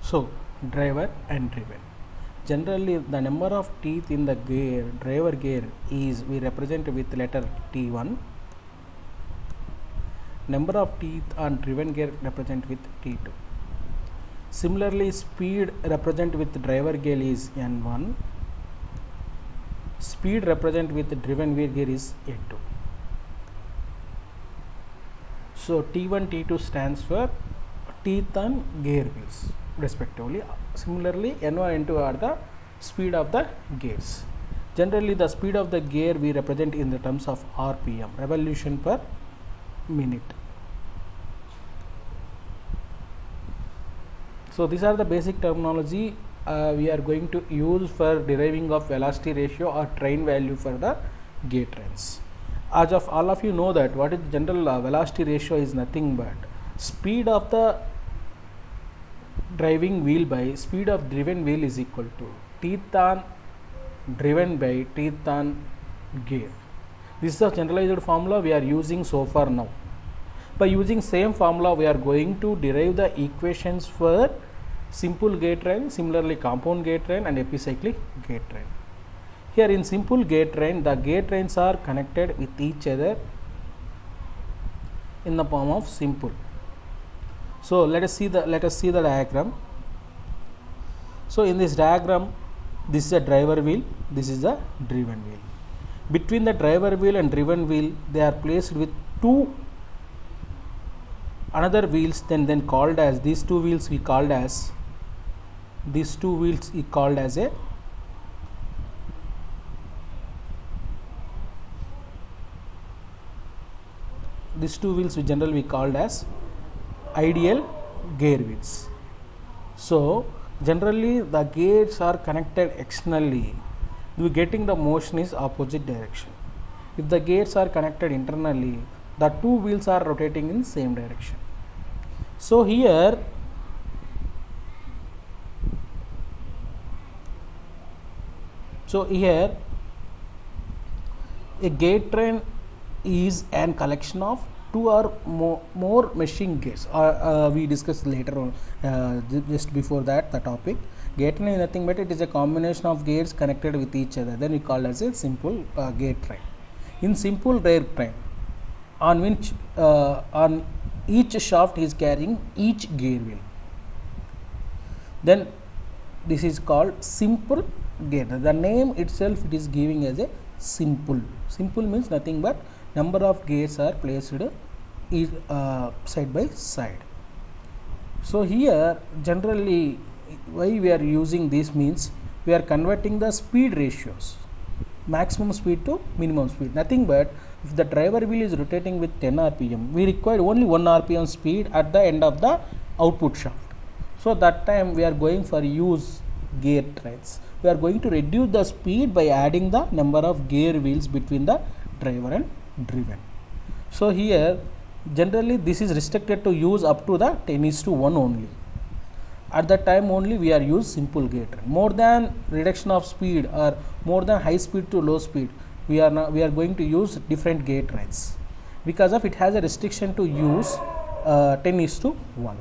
So driver and driven. Generally the number of teeth in the gear, driver gear, is we represent with letter T1. Number of teeth on driven gear represent with T2. Similarly, speed represent with driver gear is N1. Speed represent with driven gear is N2. So T1, T2 stands for teeth on gear wheels respectively. Similarly, N1, N2 are the speed of the gears. Generally, the speed of the gear we represent in the terms of RPM, revolution per minute. So these are the basic terminology we are going to use for deriving of velocity ratio or train value for the gear trains. As of all of you know that what is general velocity ratio is nothing but speed of the driving wheel by speed of driven wheel is equal to teeth on driven by teeth on gear. This is a generalized formula we are using so far now. By using same formula we are going to derive the equations for simple gear train, similarly compound gear train and epicyclic gear train. Here in simple gear train, the gear trains are connected with each other in the form of simple. So let us see the diagram. So in this diagram, this is a driver wheel, this is a driven wheel. Between the driver wheel and driven wheel, they are placed with two another wheels, then called as these two wheels we called as a these two wheels we generally called as ideal gear wheels. So generally the gears are connected externally, we getting the motion is opposite direction. If the gears are connected internally, the two wheels are rotating in same direction. So here a gear train is an collection of two or more meshing gears, we discussed later on just before that the topic. Gear train is nothing but it is a combination of gears connected with each other, then we call as a simple gear train. In simple gear train, on which on each shaft is carrying each gear wheel, then this is called simple gear. The name itself it is giving as a simple. Simple means nothing but number of gears are placed side by side. So here generally why we are using this means we are converting the speed ratios, maximum speed to minimum speed. Nothing but if the driver wheel is rotating with 10 rpm, we require only 1 rpm speed at the end of the output shaft. So that time we are going for use gear trains. We are going to reduce the speed by adding the number of gear wheels between the driver and driven. So here generally this is restricted to use up to the 10:1 only. At that time only we are use simple gear train. More than reduction of speed or more than high speed to low speed, we are going to use different gear trains because of it has a restriction to use 10:1.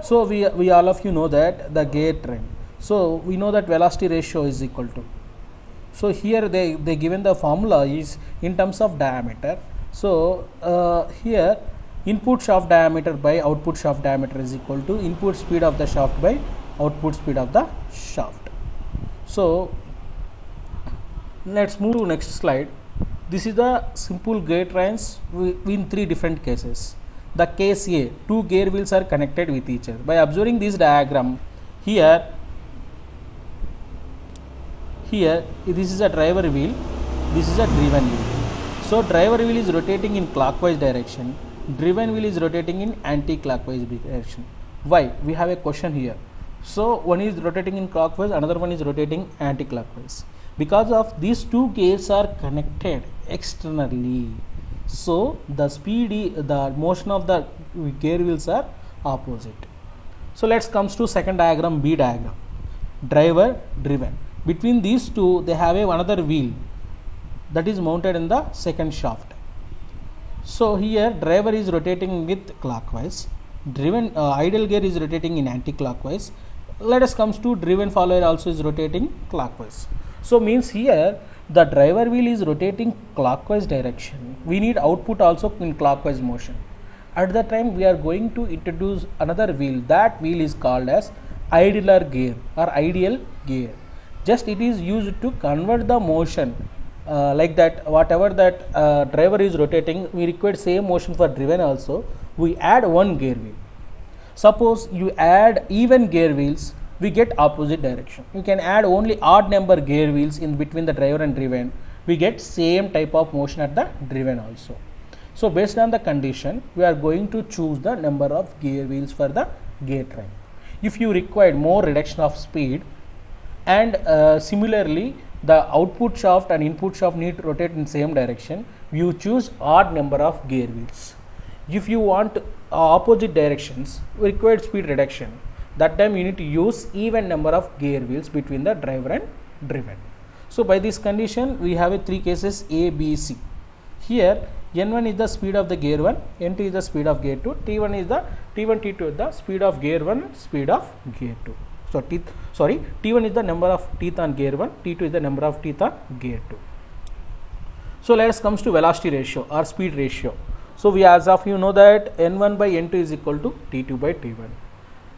So we all of you know that the gear train. So we know that velocity ratio is equal to. So here they given the formula is in terms of diameter. So here input shaft diameter by output shaft diameter is equal to input speed of the shaft by output speed of the shaft. So let's move to next slide. This is the simple gear trains in three different cases. The case A, two gear wheels are connected with each other. By observing this diagram, here this is a driver wheel, this is a driven wheel. So driver wheel is rotating in clockwise direction, driven wheel is rotating in anti-clockwise direction. Why? We have a question here. So one is rotating in clockwise, another one is rotating anti-clockwise. Because of these two gears are connected externally, so the the motion of the gear wheels are opposite. So let's comes to second diagram, B diagram, driver driven. Between these two they have another wheel that is mounted in the second shaft. So here driver is rotating with clockwise, driven ideal gear is rotating in anti-clockwise. Let us comes to driven follower also is rotating clockwise. So means here the driver wheel is rotating clockwise direction. We need output also in clockwise motion. At the time we are going to introduce another wheel. That wheel is called as idler gear or ideal gear. Just it is used to convert the motion like that. Whatever that driver is rotating, we require same motion for driven also. We add one gear wheel. Suppose you add even gear wheels, we get opposite direction. You can add only odd number gear wheels in between the driver and driven. We get same type of motion at the driven also. So based on the condition, we are going to choose the number of gear wheels for the gear train. If you require more reduction of speed, and similarly the output shaft and input shaft need to rotate in same direction, you choose odd number of gear wheels. If you want opposite directions, required speed reduction, that time you need to use even number of gear wheels between the driver and driven. So by this condition we have a three cases A, B, C. Here N1 is the speed of the gear 1, N2 is the speed of gear 2, T1 is the T1, T2 is the speed of gear 1, speed of gear 2. So T1 is the number of teeth on gear 1, T2 is the number of teeth on gear 2. So let us comes to velocity ratio or speed ratio. So we, as of you know, that N1 by N2 is equal to T2 by T1.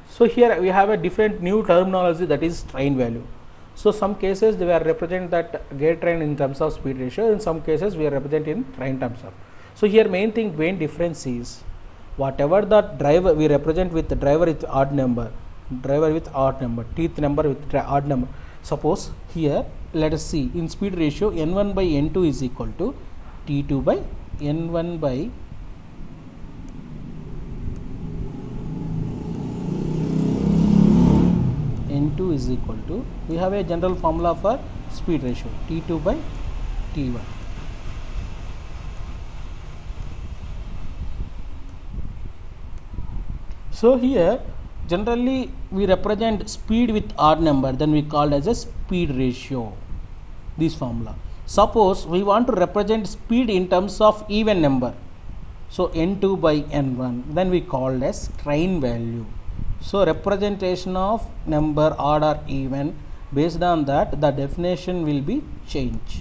So here we have a different new terminology, that is train value. So some cases they are represent that gear train in terms of speed ratio, in some cases we are represent in train terms of. So here main difference is whatever the driver we represent with the driver with odd number, teeth number with odd number. Suppose here let us see in speed ratio N1 by N2 is equal to T2 by N1 by N2 is equal to, we have a general formula for speed ratio T2 by T1. So here generally we represent speed with odd number, then we call as a speed ratio, this formula. Suppose we want to represent speed in terms of even number, so N2 by N1, then we call as train value. So representation of number odd or even, based on that the definition will be changed.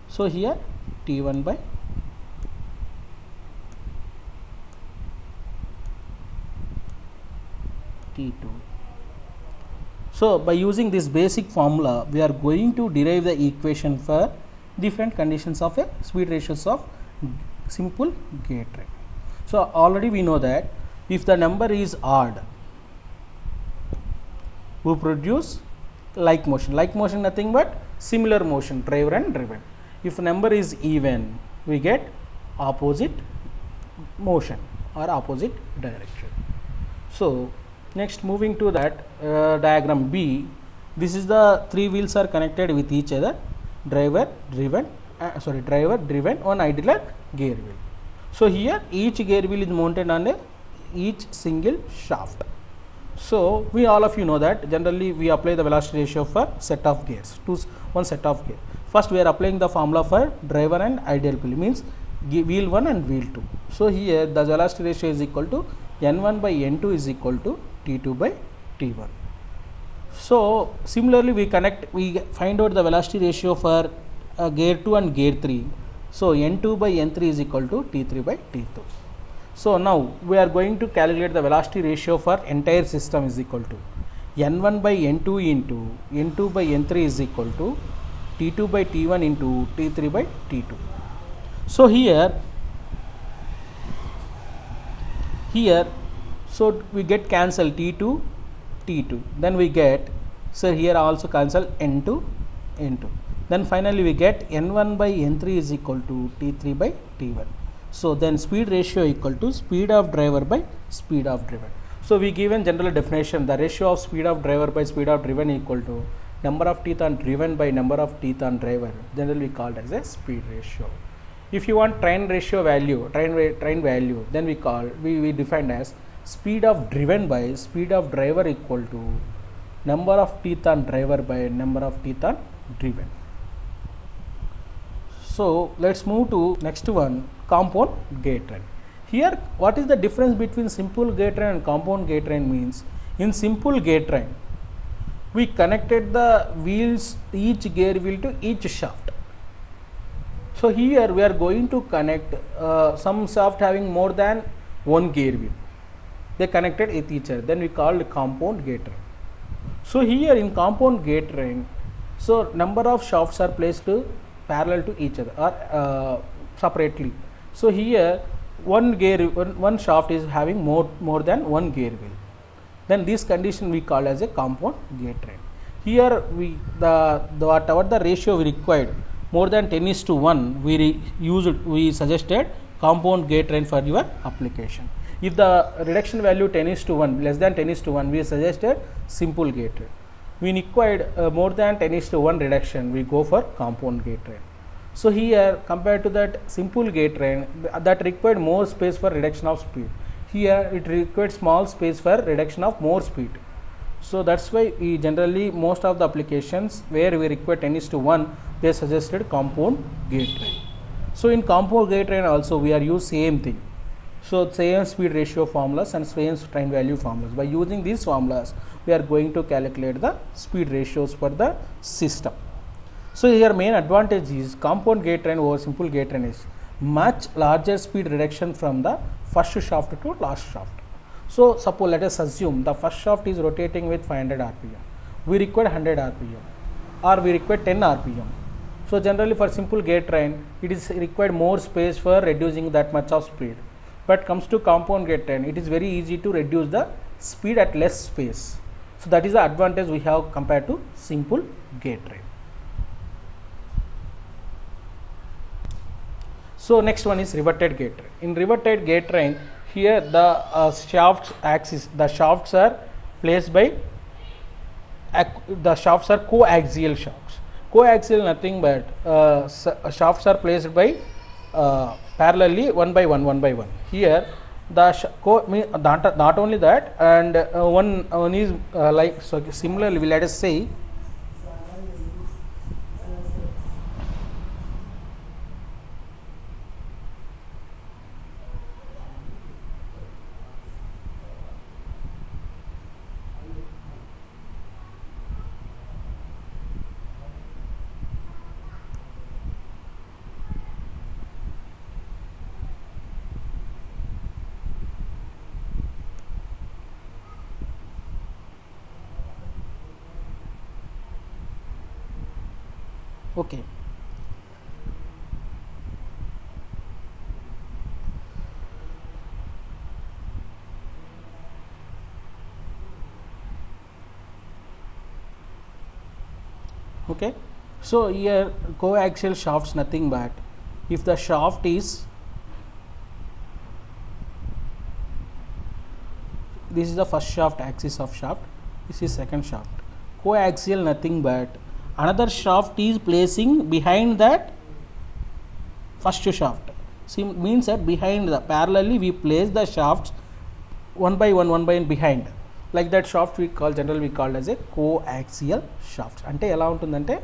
So here T1 by T2. So by using this basic formula we are going to derive the equation for different conditions of a speed ratios of simple gear train. So already we know that if the number is odd, we produce like motion nothing but similar motion, driver and driven. If number is even, we get opposite motion or opposite direction. So next moving to that diagram B, this is the three wheels are connected with each other, driver driven, one idler gear wheel. So here each gear wheel is mounted on each single shaft. So we all of you know that generally we apply the velocity ratio for set of gears, one set of gear. First we are applying the formula for driver and ideal wheel, means wheel 1 and wheel 2. So here the velocity ratio is equal to N1 by N2 is equal to T2 by T1. So similarly we find out the velocity ratio for gear 2 and gear 3. So N2 by N3 is equal to T3 by T2. So now we are going to calculate the velocity ratio for entire system is equal to N1 by N2 into N2 by N3 is equal to T2 by T1 into T3 by T2. So here so we get cancel T2, then we get, so here also cancel N2, then finally we get N1 by N3 is equal to T3 by T1. So then speed ratio equal to speed of driver by speed of driven. So we given general definition, the ratio of speed of driver by speed of driven equal to number of teeth on driven by number of teeth on driver, generally called as a speed ratio. If you want train ratio value, train value, then we defined as speed of driven by speed of driver equal to number of teeth on driver by number of teeth on driven. So let's move to next one, compound gear train. Here, what is the difference between simple gate train and compound gate train means, in simple gate train, we connected the wheels, each gear wheel to each shaft. So here we are going to connect some shaft having more than one gear wheel. They connected with each other. Then we called compound gate train. So here in compound gate train, so number of shafts are placed parallel to each other or separately. So here one shaft is having more than one gear wheel. Then this condition we call as a compound gate train. Here whatever the ratio we required, more than 10:1, we suggested compound gate train for your application. If the reduction value 10:1, less than 10:1, we suggested simple gate train. We required more than 10:1 reduction, we go for compound gate train. So here compared to that simple gate train, that required more space for reduction of speed. Here it required small space for reduction of more speed. So that's why we generally, most of the applications where we require 10:1, they suggested compound gate train. So in compound gate train also we are use same thing. So same speed ratio formulas and same train value formulas. By using these formulas, we are going to calculate the speed ratios for the system. So here main advantage is compound gate train over simple gate train is much larger speed reduction from the first shaft to last shaft. So suppose let us assume the first shaft is rotating with 500 rpm. We require 100 rpm or we require 10 rpm. So generally for simple gate train, it is required more space for reducing that much of speed. But comes to compound gate train, it is very easy to reduce the speed at less space. So that is the advantage we have compared to simple gate train. So next one is riveted gate train. In riveted gate train, here the shafts axis, the shafts are placed by the shafts are coaxial shafts. Coaxial nothing but shafts are placed by parallelly one by one. Here the not only that, and one is like, so similarly let us say okay. Okay, so here coaxial shafts nothing but if the shaft is, this is the first shaft, axis of shaft, this is second shaft. Coaxial nothing but another shaft is placing behind that first shaft. Means that behind the parallelly we place the shafts one by one behind. Like that shaft we call, generally we call as a coaxial shaft. అంటే ఎలా ఉంటుందంటే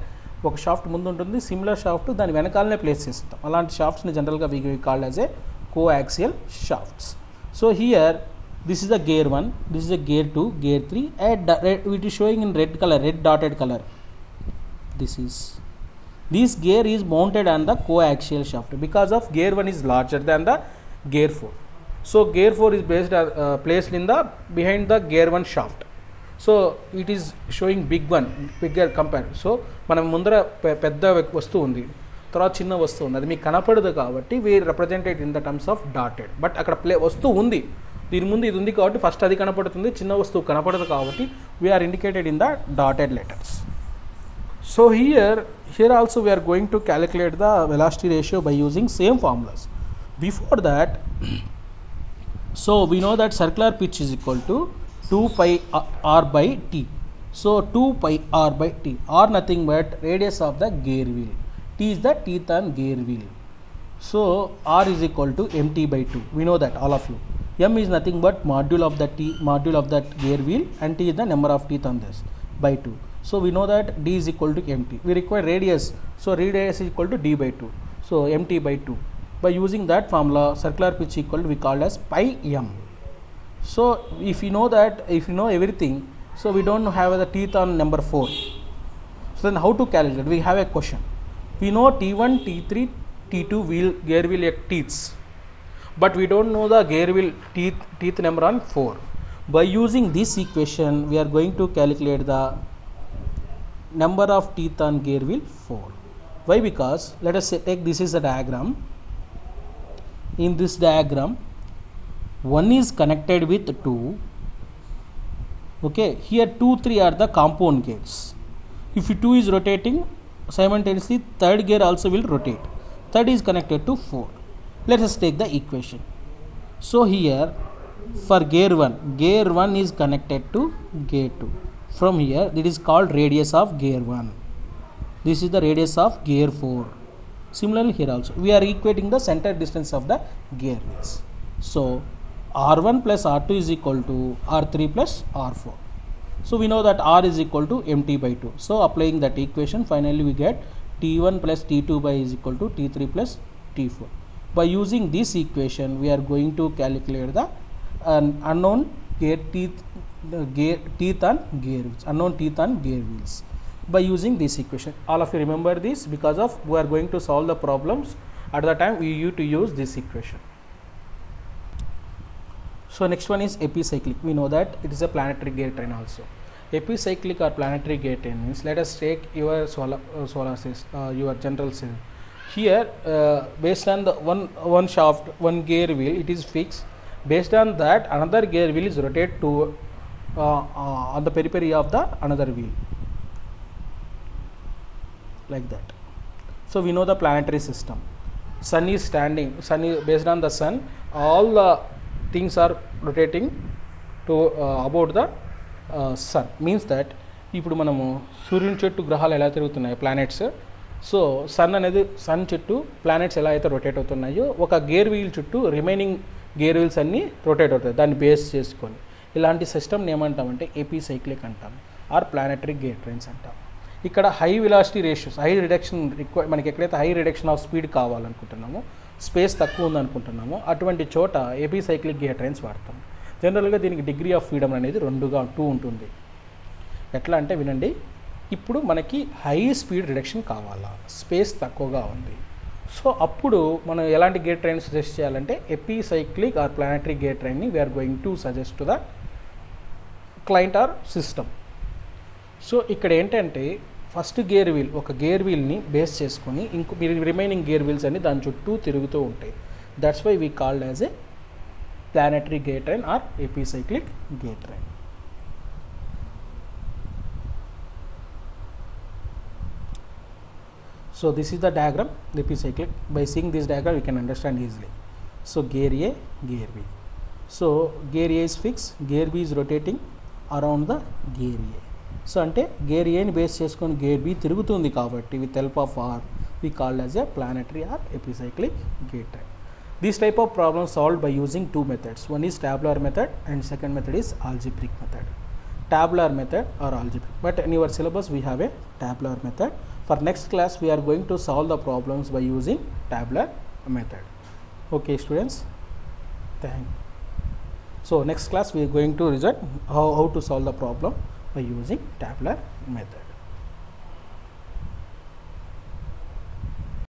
ఒక shaft ముందు ఉంటుంది, similar shaft దాని వెనకాలనే place చేస్తాం. అలాంటి షాఫ్ట్స్ని జనరల్గా we call as a coaxial shafts. So here this is the gear 1, this is the gear 2, gear 3, and it is showing in red color, red dotted color. This gear is mounted on the coaxial shaft because of gear 1 is larger than the gear 4. So gear 4 is placed in the behind the gear 1 shaft. So it is showing bigger compared. So మనం ముందర పెద్ద వస్తువు ఉంది, తర్వాత చిన్న వస్తువు ఉంది, అది మీకు కనపడదు కాబట్టి we represent it in the terms of dotted. But అక్కడ వస్తువు ఉంది, దీని ముందు ఇది ఉంది కాబట్టి ఫస్ట్ అది కనపడుతుంది, చిన్న వస్తువు కనపడదు కాబట్టి we are indicated in the dotted letters. So here also we are going to calculate the velocity ratio by using same formulas. Before that, so we know that circular pitch is equal to 2 pi r by t. So 2 pi r by t, r nothing but radius of the gear wheel, t is the teeth on gear wheel. So r is equal to mt by 2. We know that, all of you. M is nothing but module of that gear wheel, and t is the number of teeth on this by 2. So we know that d is equal to mt. We require radius, so radius is equal to d by 2. So mt by 2. By using that formula, circular pitch equal to we called as pi m. So if you know that, if you know everything, so we don't have the teeth on number 4. So then how to calculate? We have a question. We know T1, T3, T2 gear wheel teeths, but we don't know the gear wheel teeth number on 4. By using this equation, we are going to calculate the number of teeth on gear wheel 4. Why? Because let us say, take this is a diagram. In this diagram, 1 is connected with 2. Okay, here 2, 3 are the compound gears. If 2 is rotating, simultaneously third gear also will rotate. Third is connected to 4. Let us take the equation. So here for gear 1 is connected to gear 2. From here, it is called radius of gear 1. This is the radius of gear 4. Similarly here also, we are equating the center distance of the gear wheels. So R1 plus R2 is equal to R3 plus R4. So we know that R is equal to mt by 2. So applying that equation, finally we get T1 plus T2 by is equal to T3 plus T4. By using this equation, we are going to calculate the unknown teeth on gear wheels, unknown teeth on gear wheels. By using this equation, all of you remember this, because of we are going to solve the problems at the time we used to use this equation. So next one is epicyclic. We know that it is a planetary gear train also. Epicyclic or planetary gear train means, let us take your solar system, your general system. Here based on the one shaft, one gear wheel, it is fixed. Based on that, another gear wheel is rotated to on the periphery of the another wheel, like that. So we know the planetary system. Sun is standing, based on the sun, all the things are rotating to about the sun. Means that ఇప్పుడు మనము సూర్యుని చుట్టూ గ్రహాలు ఎలా తిరుగుతున్నాయి, planets. So sun చుట్టూ planets ఎలా అయితే రొటేట్ అవుతున్నాయో, ఒక గేర్ వీల్ చుట్టూ రిమైనింగ్ గేర్ వీల్స్ అన్నీ రొటేట్ అవుతాయి, దాన్ని బేస్ చేసుకొని. ఇలాంటి సిస్టమ్ని ఏమంటామంటే ఎపిసైక్లిక్ అంటాం, ఆర్ ప్లానెటరీ గేర్ ట్రైన్స్ అంటాం. ఇక్కడ high velocity ratios, high reduction మనకి ఎక్కడైతే హై రిడక్షన్ ఆఫ్ స్పీడ్ కావాలనుకుంటున్నామో, స్పేస్ తక్కువ ఉందనుకుంటున్నామో, అటువంటి చోట ఎపిసైక్లిక్ గేర్ ట్రైన్స్ వాడతాం. జనరల్గా దీనికి డిగ్రీ ఆఫ్ ఫ్రీడమ్ అనేది 2 ఉంటుంది. ఎట్లా అంటే వినండి, ఇప్పుడు మనకి హై స్పీడ్ రిడక్షన్ కావాలా, స్పేస్ తక్కువగా ఉంది. సో అప్పుడు మనం ఎలాంటి గేర్ ట్రైన్ సజెస్ట్ చేయాలంటే ఎపిసైక్లిక్ ఆర్ ప్లానటరీ గేర్ ట్రైన్ని we are going to suggest to the client or system. So ఇక్కడ ఏంటంటే ఫస్ట్ గేర్ వీల్, ఒక గేర్ వీల్ని బేస్ చేసుకొని రిమైనింగ్ గేర్ వీల్స్ అన్ని దాని చుట్టూ తిరుగుతూ ఉంటాయి. That's why we called as a planetary gear train or epicyclic gear train. So this is the diagram, the epicyclic. By seeing this diagram, you can understand easily. So gear A, gear B. So gear A is fixed, gear B is rotating around the gear A. So ante gear A ni base cheskoni gear B tirugutundi kabatti with help of R we called as a planetary or epicyclic gear train. This type of problem solved by using two methods. One is tabular method and second method is algebraic method. Tabular method or algebraic, but in your syllabus we have a tabular method. For next class we are going to solve the problems by using tabular method. Okay students, thank you. So next class we are going to result how to solve the problem by using tabular method.